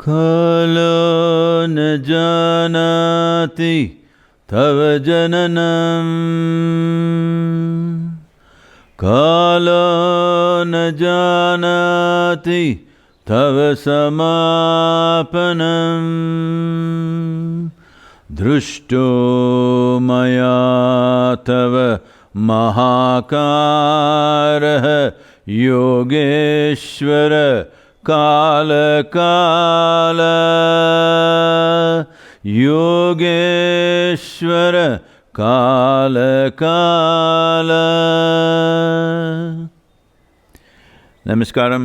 Kalo न जानति तव जननम Kalo न जानति तव समापनम दृष्टो मया तव महाकारः योगेश्वर काल काल योगेश्वर काल काल. Namaskaram,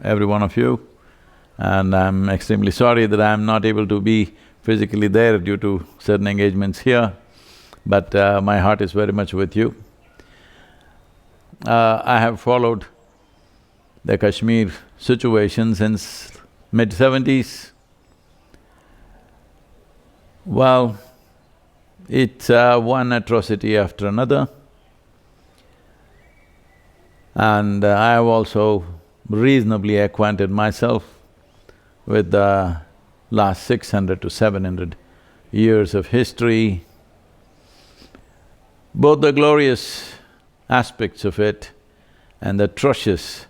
every one of you, and I'm extremely sorry that I'm not able to be physically there due to certain engagements here, but my heart is very much with you. I have followed the Kashmir situation since mid-70s. Well, it's one atrocity after another. And I have also reasonably acquainted myself with the last 600 to 700 years of history, both the glorious aspects of it and the atrocious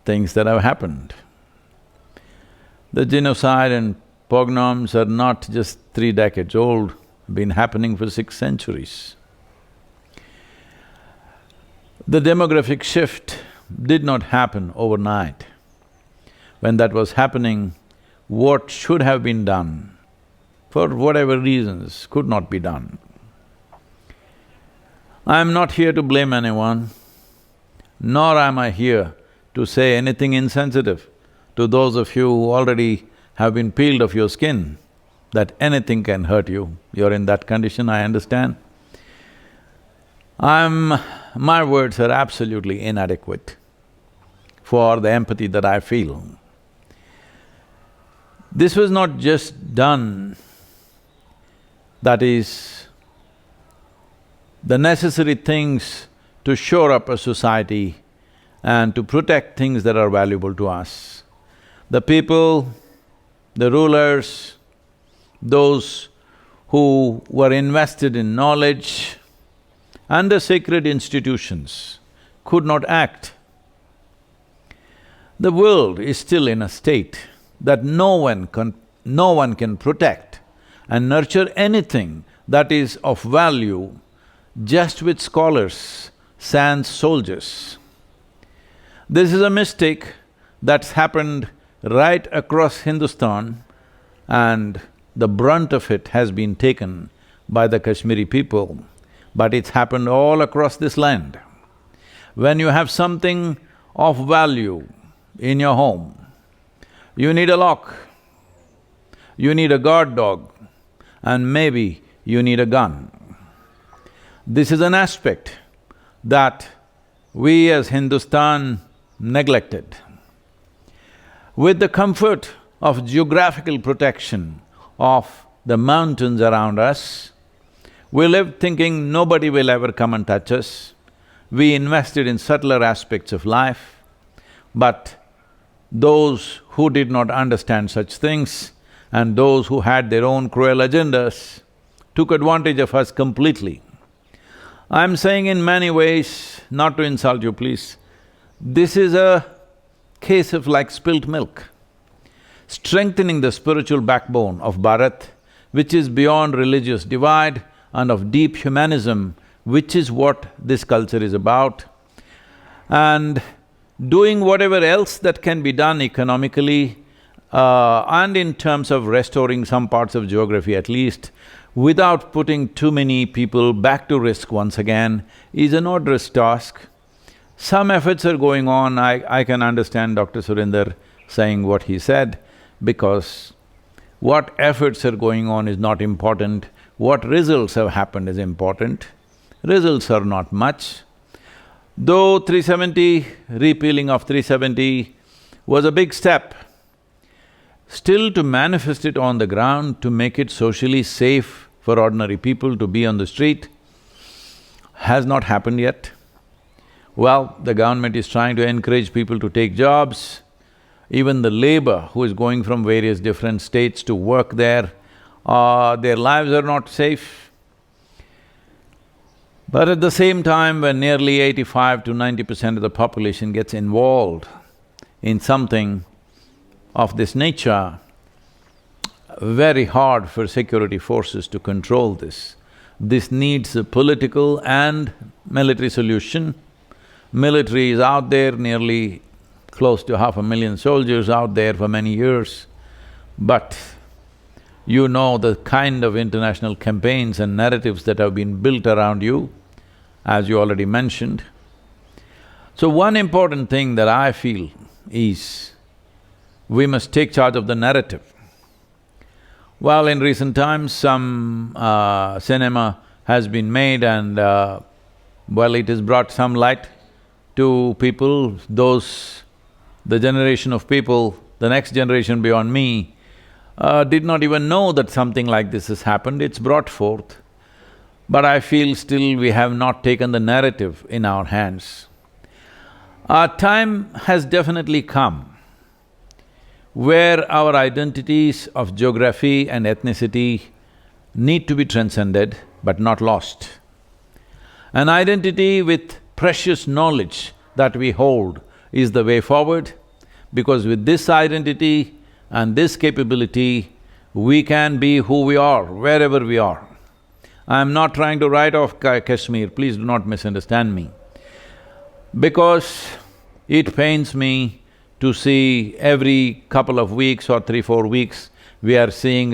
things that have happened. The genocide and pogroms are not just 3 decades old, been happening for 6 centuries. The demographic shift did not happen overnight. When that was happening, what should have been done, for whatever reasons, could not be done. I am not here to blame anyone, nor am I here to say anything insensitive to those of you who already have been peeled off your skin, that anything can hurt you. You're in that condition, I understand. My words are absolutely inadequate for the empathy that I feel. This was not just done, that is, the necessary things to shore up a society and to protect things that are valuable to us. The people, the rulers, those who were invested in knowledge and the sacred institutions could not act. The world is still in a state that no one can protect and nurture anything that is of value just with scholars, sans soldiers. This is a mistake that's happened right across Hindustan, and the brunt of it has been taken by the Kashmiri people, but it's happened all across this land. When you have something of value in your home, you need a lock, you need a guard dog, and maybe you need a gun. This is an aspect that we as Hindustan neglected. With the comfort of geographical protection of the mountains around us, we lived thinking nobody will ever come and touch us. We invested in subtler aspects of life, but those who did not understand such things and those who had their own cruel agendas took advantage of us completely. I'm saying in many ways, not to insult you please, this is a case of like spilt milk. Strengthening the spiritual backbone of Bharat, which is beyond religious divide and of deep humanism, which is what this culture is about, and doing whatever else that can be done economically and in terms of restoring some parts of geography at least, without putting too many people back to risk once again, is an onerous task. Some efforts are going on. I can understand Dr. Surinder saying what he said, because what efforts are going on is not important, what results have happened is important. Results are not much. Though 370, repealing of 370 was a big step, still to manifest it on the ground, to make it socially safe for ordinary people to be on the street, has not happened yet. Well, the government is trying to encourage people to take jobs. even the labor who is going from various different states to work there, their lives are not safe. But at the same time, when nearly 85 to 90% of the population gets involved in something of this nature, very hard for security forces to control this. This needs a political and military solution. Military is out there, nearly close to 500,000 soldiers out there for many years, but you know the kind of international campaigns and narratives that have been built around you, as you already mentioned. So one important thing that I feel is, we must take charge of the narrative. Well, in recent times, some cinema has been made and well, it has brought some light to people. The generation of people, the next generation beyond me, did not even know that something like this has happened, it's brought forth. But I feel still we have not taken the narrative in our hands. Our time has definitely come where our identities of geography and ethnicity need to be transcended but not lost. An identity with precious knowledge that we hold is the way forward, because with this identity and this capability, we can be who we are, wherever we are. I'm not trying to write off Kashmir, please do not misunderstand me, because it pains me to see every couple of weeks or 3-4 weeks, we are seeing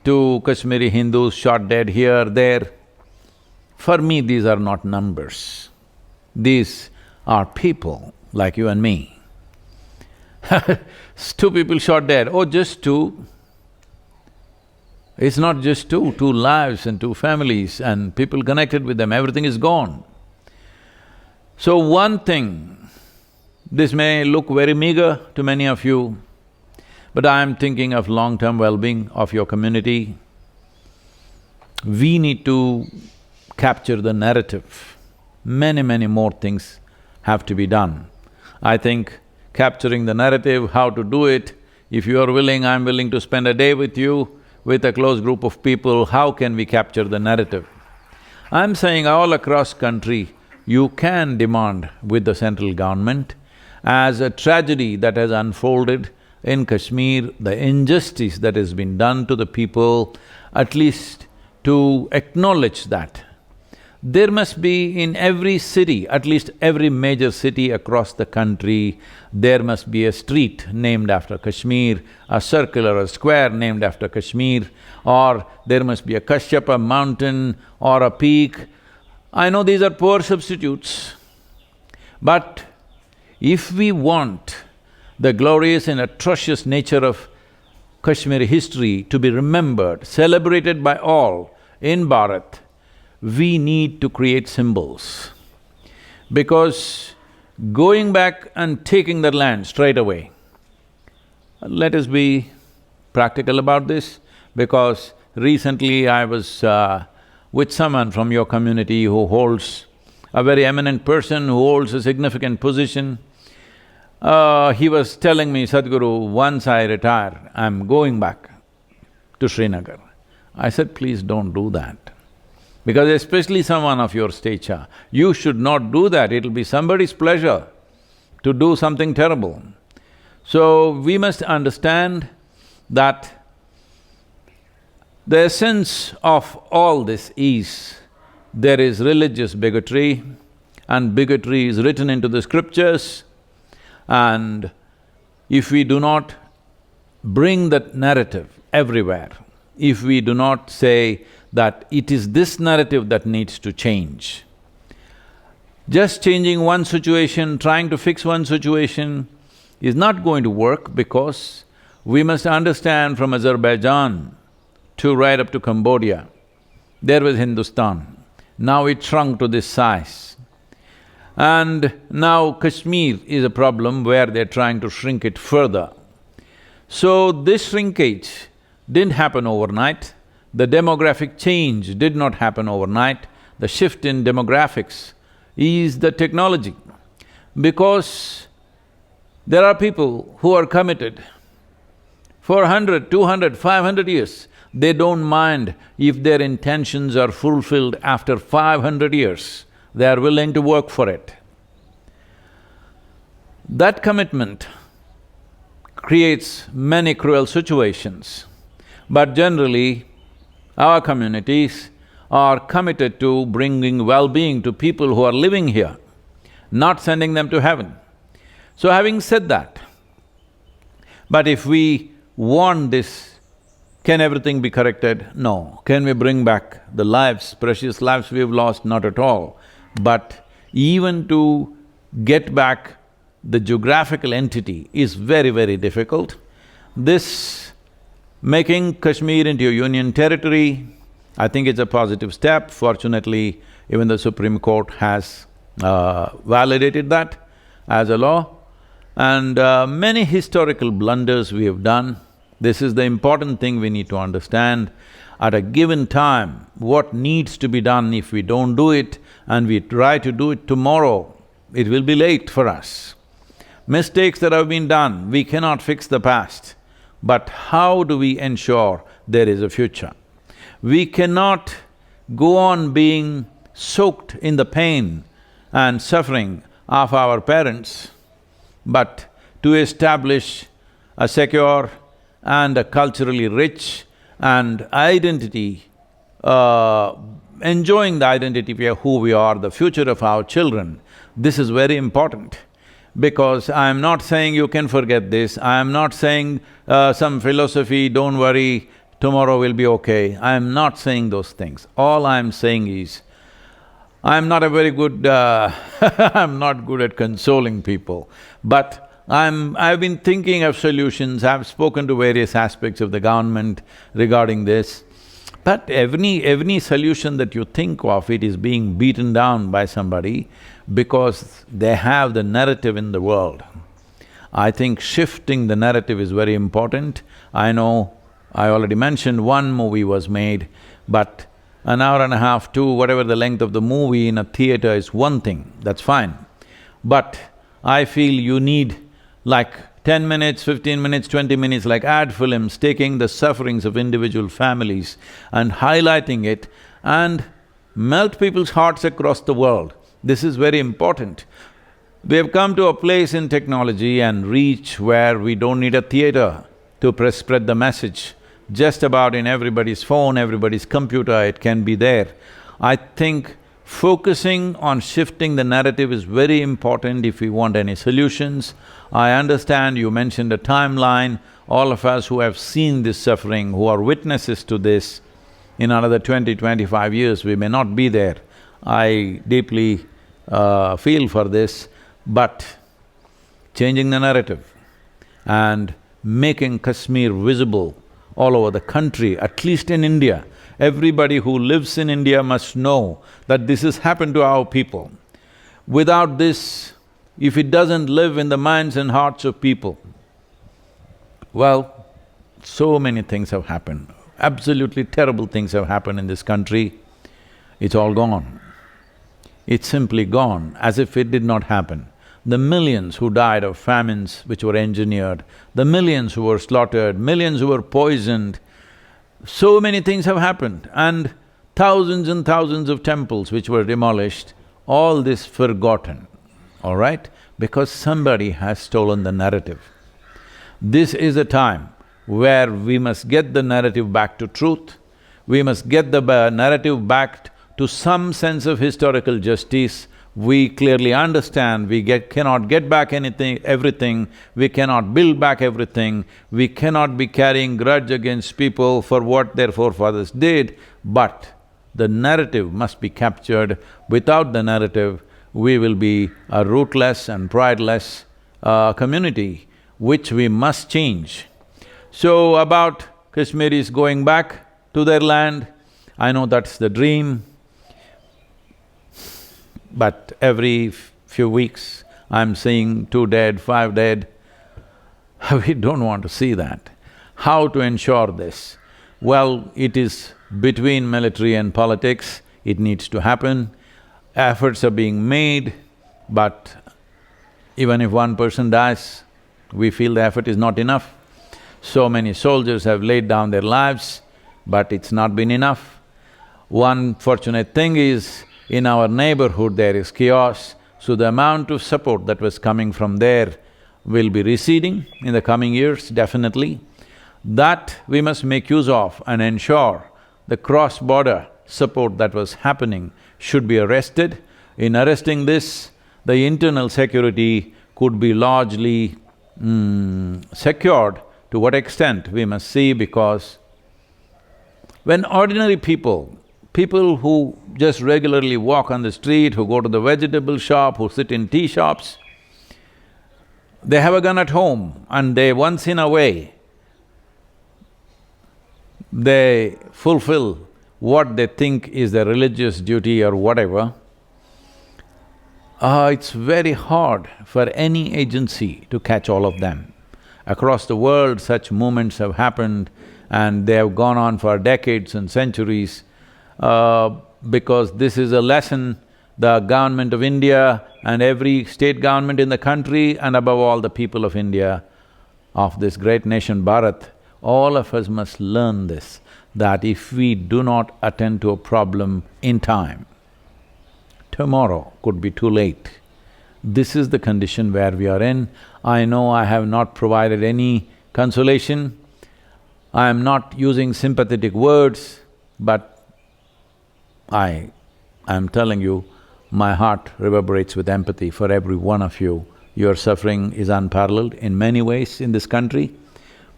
two Kashmiri Hindus shot dead here, there. For me, these are not numbers. These are people like you and me. Two people shot dead, oh, just two. It's not just two lives and two families and people connected with them, everything is gone. So one thing, this may look very meager to many of you, but I am thinking of long-term well-being of your community. We need to capture the narrative. Many more things have to be done. I think capturing the narrative, how to do it, if you are willing, I'm willing to spend a day with you, with a close group of people, how can we capture the narrative? I'm saying all across country, you can demand with the central government, as a tragedy that has unfolded in Kashmir, the injustice that has been done to the people, at least to acknowledge that. There must be in every city, at least every major city across the country, there must be a street named after Kashmir, a circle or a square named after Kashmir, or there must be a Kashyapa mountain or a peak. I know these are poor substitutes, but if we want the glorious and atrocious nature of Kashmiri history to be remembered, celebrated by all in Bharat, we need to create symbols. Because going back and taking that land straight away, let us be practical about this, because recently I was with someone from your community who holds… a very eminent person who holds a significant position. He was telling me, Sadhguru, once I retire, I'm going back to Srinagar. I said, please don't do that. Because especially someone of your stature, you should not do that, it'll be somebody's pleasure to do something terrible. So we must understand that the essence of all this is, there is religious bigotry, and bigotry is written into the scriptures, and if we do not bring that narrative everywhere, if we do not say that it is this narrative that needs to change, just changing one situation, trying to fix one situation is not going to work, because we must understand from Azerbaijan to right up to Cambodia, there was Hindustan. Now it shrunk to this size. And now Kashmir is a problem where they're trying to shrink it further. So this shrinkage didn't happen overnight, the demographic change did not happen overnight, the shift in demographics is the technology. Because There are people who are committed for 100, 200, 500 years. They don't mind if their intentions are fulfilled after 500 years. They are willing to work for it. That commitment creates many cruel situations, but generally, our communities are committed to bringing well-being to people who are living here, not sending them to heaven. So having said that, but if we want this, can everything be corrected? No. Can we bring back the lives, precious lives we've lost? Not at all. But even to get back the geographical entity is very, very difficult. This making Kashmir into a union territory, I think it's a positive step. Fortunately, even the Supreme Court has validated that as a law. And many historical blunders we have done. This is the important thing we need to understand. At a given time, what needs to be done, if we don't do it and we try to do it tomorrow, it will be late for us. Mistakes that have been done, we cannot fix the past. But how do we ensure there is a future? We cannot go on being soaked in the pain and suffering of our parents, but to establish a secure and a culturally rich and identity, enjoying the identity of who we are, the future of our children, this is very important. Because I am not saying you can forget this, I am not saying some philosophy, don't worry, tomorrow will be okay. I am not saying those things. All I am saying is, I am not a very good I'm not good at consoling people, but I've been thinking of solutions, I've spoken to various aspects of the government regarding this. But every solution that you think of, it is being beaten down by somebody because they have the narrative in the world. I think shifting the narrative is very important. I know I already mentioned one movie was made, but an hour and a half, two, whatever the length of the movie in a theater is one thing, that's fine. But I feel you need like 10 minutes, 15 minutes, 20 minutes, like ad films, taking the sufferings of individual families and highlighting it and melt people's hearts across the world. This is very important. We have come to a place in technology and reach where we don't need a theater to spread the message. Just about in everybody's phone, everybody's computer, it can be there. I think focusing on shifting the narrative is very important if we want any solutions. I understand you mentioned a timeline, all of us who have seen this suffering, who are witnesses to this, in another 20, 25 years we may not be there. I deeply feel for this, but changing the narrative and making Kashmir visible all over the country, at least in India. Everybody who lives in India must know that this has happened to our people. Without this, if it doesn't live in the minds and hearts of people, well, so many things have happened. Absolutely terrible things have happened in this country. It's all gone. It's simply gone, as if it did not happen. The millions who died of famines which were engineered, the millions who were slaughtered, millions who were poisoned, so many things have happened, and thousands of temples which were demolished, all this forgotten, all right? Because somebody has stolen the narrative. This is a time where we must get the narrative back to truth, we must get the narrative back to some sense of historical justice. We clearly understand cannot get back everything, we cannot build back everything, we cannot be carrying grudge against people for what their forefathers did, but the narrative must be captured. Without the narrative, we will be a rootless and prideless community, which we must change. So about Kashmiris going back to their land, I know that's the dream. But every few weeks, I'm seeing 2 dead, 5 dead. We don't want to see that. How to ensure this? Well, it is between military and politics, it needs to happen. Efforts are being made, but even if one person dies, We feel the effort is not enough. So many soldiers have laid down their lives, but it's not been enough. One fortunate thing is, in our neighborhood there is chaos, so the amount of support that was coming from there will be receding in the coming years, definitely. That we must make use of and ensure the cross-border support that was happening should be arrested. In arresting this, the internal security could be largely secured. To what extent, we must see, because when ordinary people who just regularly walk on the street, who go to the vegetable shop, who sit in tea shops, they have a gun at home and they once in a way, they fulfill what they think is their religious duty or whatever. It's very hard for any agency to catch all of them. Across the world, such movements have happened and they have gone on for decades and centuries, because this is a lesson the government of India and every state government in the country, and above all the people of India, of this great nation Bharat, all of us must learn this, that if we do not attend to a problem in time, tomorrow could be too late. This is the condition where we are in. I know I have not provided any consolation, I am not using sympathetic words, but I am telling you, my heart reverberates with empathy for every one of you. Your suffering is unparalleled in many ways in this country,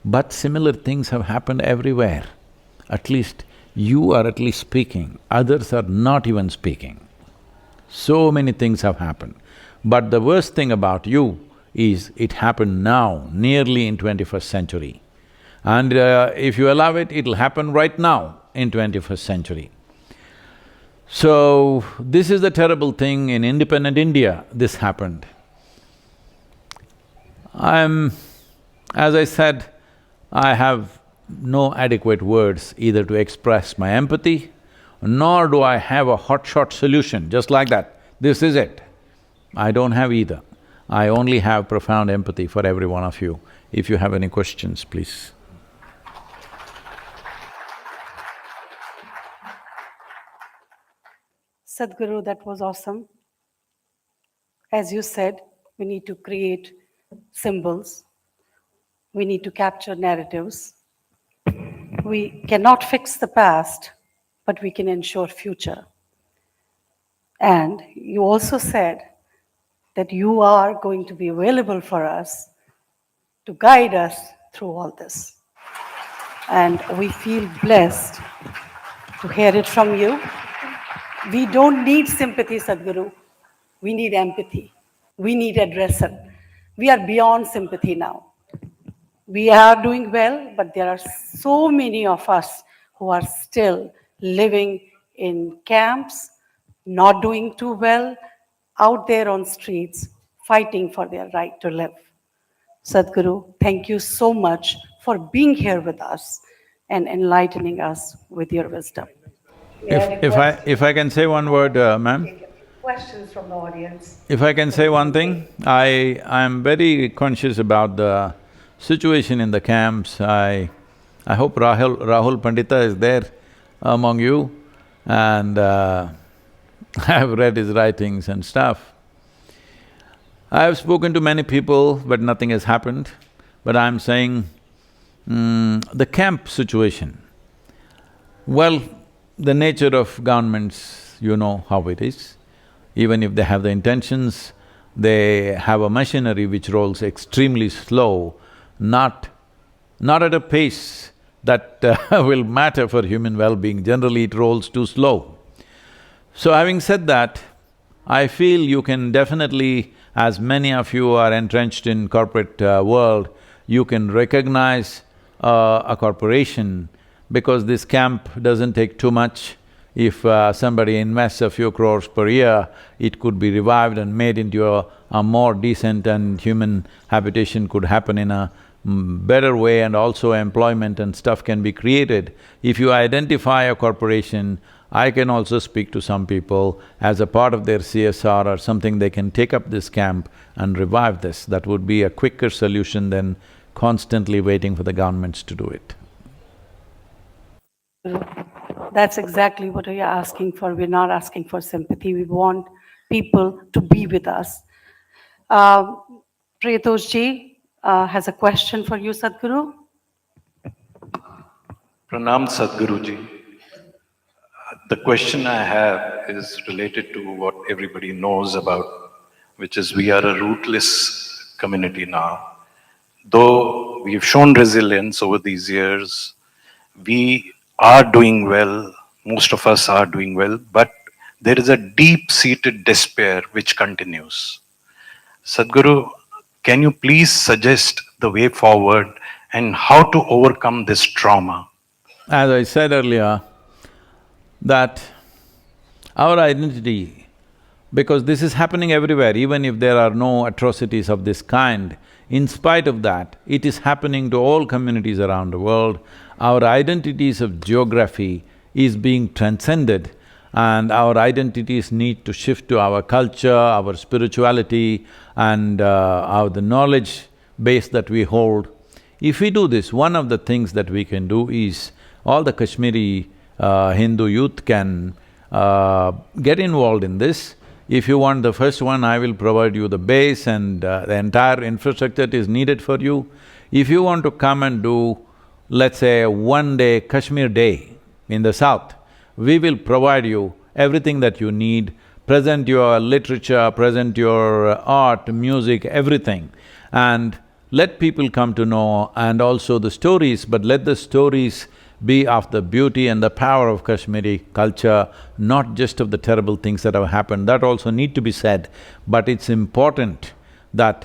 but similar things have happened everywhere. At least you are at least speaking, others are not even speaking. So many things have happened. But the worst thing about you is it happened now, nearly in 21st century. And if you allow it, it'll happen right now in 21st century. So, this is the terrible thing. In independent India, this happened. As I said, I have no adequate words either to express my empathy, nor do I have a hotshot solution, just like that, this is it. I don't have either. I only have profound empathy for every one of you. If you have any questions, please. Sadhguru, that was awesome. As you said, we need to create symbols. We need to capture narratives. We cannot fix the past, but we can ensure future. And you also said that you are going to be available for us to guide us through all this. And we feel blessed to hear it from you. We don't need sympathy, Sadhguru. We need empathy. We need addressal. We are beyond sympathy now. We are doing well, but there are so many of us who are still living in camps, not doing too well, out there on streets, fighting for their right to live. Sadhguru, thank you so much for being here with us and enlightening us with your wisdom. If I can say one word, ma'am? Questions from the audience. If I can say one thing, I am very conscious about the situation in the camps. I hope Rahul Pandita is there among you, and I have read his writings and stuff. I have spoken to many people, but nothing has happened. But I'm saying, the camp situation, well, the nature of governments, you know how it is. Even if they have the intentions, they have a machinery which rolls extremely slow, not at a pace that will matter for human well-being. Generally, it rolls too slow. So having said that, I feel you can definitely, as many of you are entrenched in corporate world, you can recognize a corporation, because this camp doesn't take too much. If somebody invests a few crores per year, it could be revived and made into a more decent and human habitation could happen in a better way, and also employment and stuff can be created. If you identify a corporation, I can also speak to some people as a part of their CSR or something, they can take up this camp and revive this. That would be a quicker solution than constantly waiting for the governments to do it. That's exactly what we are asking for. We're not asking for sympathy. We want people to be with us. Priyatosh ji has a question for you, Sadhguru. Pranam Sadhguruji. The question I have is related to what everybody knows about, which is we are a rootless community now. Though we've shown resilience over these years, we are doing well, most of us are doing well, but there is a deep-seated despair which continues. Sadhguru, can you please suggest the way forward and how to overcome this trauma? As I said earlier, that our identity, because this is happening everywhere, even if there are no atrocities of this kind, in spite of that, it is happening to all communities around the world. Our identities of geography is being transcended, and our identities need to shift to our culture, our spirituality and the knowledge base that we hold. If we do this, one of the things that we can do is all the Kashmiri Hindu youth can get involved in this. If you want the first one, I will provide you the base and the entire infrastructure is needed for you. If you want to come and do, let's say, a one-day Kashmir day in the south, we will provide you everything that you need, present your literature, present your art, music, everything, and let people come to know, and also the stories, but let the stories be of the beauty and the power of Kashmiri culture, not just of the terrible things that have happened. That also need to be said, but it's important that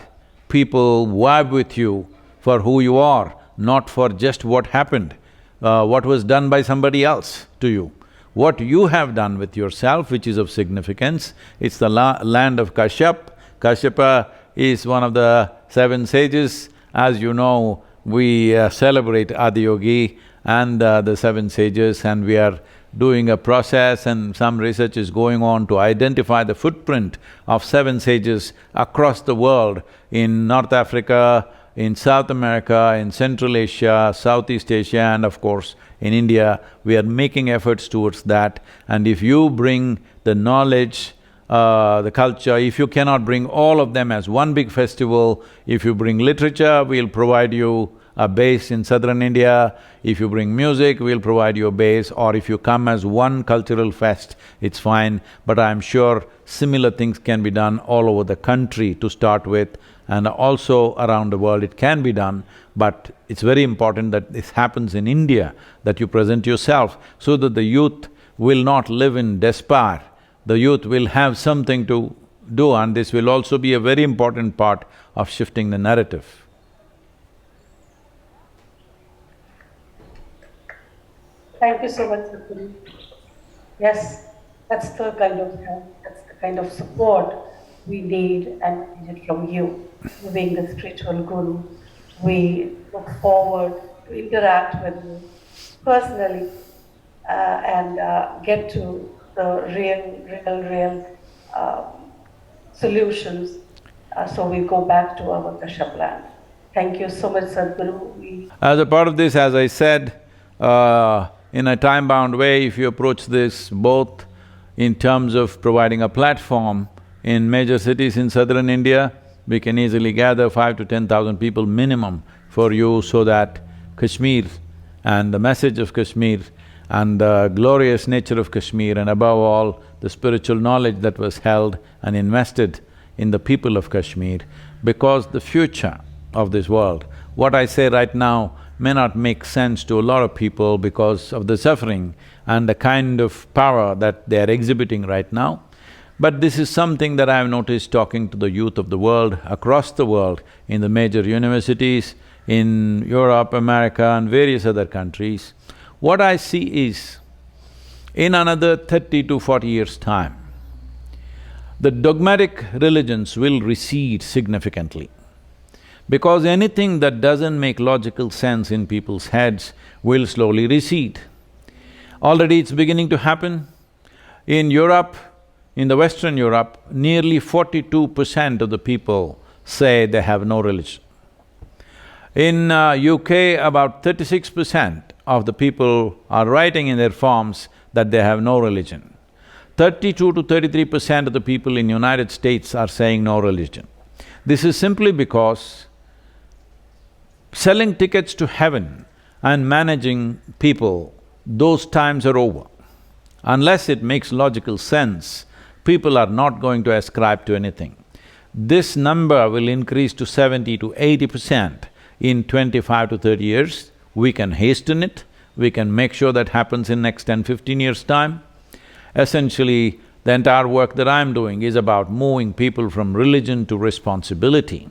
people vibe with you for who you are, not for just what happened, what was done by somebody else to you. What you have done with yourself, which is of significance, it's the land of Kashyap. Kashyapa is one of the 7 sages. As you know, we celebrate Adi Yogi and the 7 sages, and we are doing a process and some research is going on to identify the footprint of 7 sages across the world, in North Africa, in South America, in Central Asia, Southeast Asia, and of course in India. We are making efforts towards that, and if you bring the knowledge, the culture, if you cannot bring all of them as one big festival, if you bring literature, we'll provide you a base in southern India. If you bring music, we'll provide you a base, or if you come as one cultural fest, it's fine. But I'm sure similar things can be done all over the country to start with, and also around the world it can be done. But it's very important that this happens in India, that you present yourself, so that the youth will not live in despair. The youth will have something to do, and this will also be a very important part of shifting the narrative. Thank you so much, Sadhguru. Yes, that's the kind of help, that's the kind of support we need, and we need it from you. You being the spiritual guru, we look forward to interact with you personally and get to the real solutions, so we go back to our Kashyap land. Thank you so much, Sadhguru. As a part of this, as I said, in a time-bound way, if you approach this both in terms of providing a platform in major cities in southern India, we can easily gather 5 to 10,000 people minimum for you, so that Kashmir and the message of Kashmir and the glorious nature of Kashmir, and above all, the spiritual knowledge that was held and invested in the people of Kashmir, because the future of this world, what I say right now may not make sense to a lot of people because of the suffering and the kind of power that they are exhibiting right now. But this is something that I've noticed talking to the youth of the world, across the world, in the major universities, in Europe, America and various other countries. What I see is, in another 30 to 40 years' time, the dogmatic religions will recede significantly, because anything that doesn't make logical sense in people's heads will slowly recede. Already it's beginning to happen. In Europe, in the Western Europe, nearly 42% of the people say they have no religion. In UK, about 36% of the people are writing in their forms that they have no religion. 32 to 33% of the people in United States are saying no religion. This is simply because selling tickets to heaven and managing people, those times are over. Unless it makes logical sense, people are not going to ascribe to anything. This number will increase to 70 to 80% in 25 to 30 years. We can hasten it, we can make sure that happens in next 10, 15 years' time. Essentially, the entire work that I'm doing is about moving people from religion to responsibility.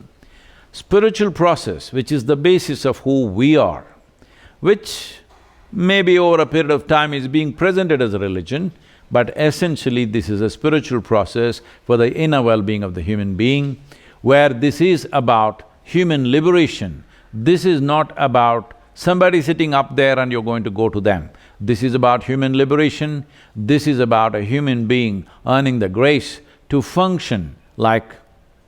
Spiritual process, which is the basis of who we are, which maybe over a period of time is being presented as a religion, but essentially this is a spiritual process for the inner well-being of the human being, where this is about human liberation. This is not about somebody sitting up there and you're going to go to them. This is about human liberation, this is about a human being earning the grace to function like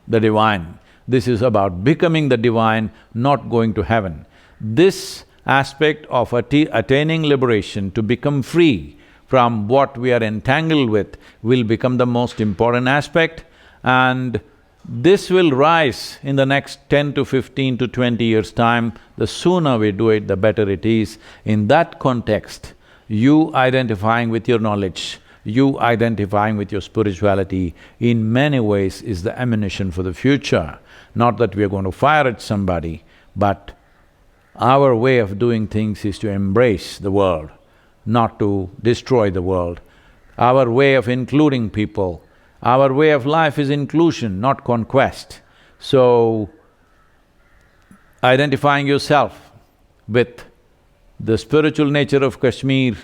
the divine. This is about becoming the divine, not going to heaven. This aspect of attaining liberation to become free from what we are entangled with will become the most important aspect, and this will rise in the next 10 to 15 to 20 years' time. The sooner we do it, the better it is. In that context, you identifying with your knowledge, you identifying with your spirituality, in many ways is the ammunition for the future. Not that we are going to fire at somebody, but our way of doing things is to embrace the world, not to destroy the world. Our way of including people, our way of life is inclusion, not conquest. So, identifying yourself with the spiritual nature of Kashmir,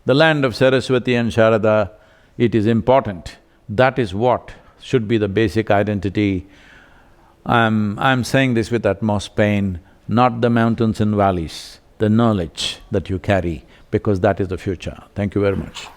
the land of Saraswati and Sharada, it is important. That is what should be the basic identity. I'm saying this with utmost pain, not the mountains and valleys, the knowledge that you carry, because that is the future. Thank you very much.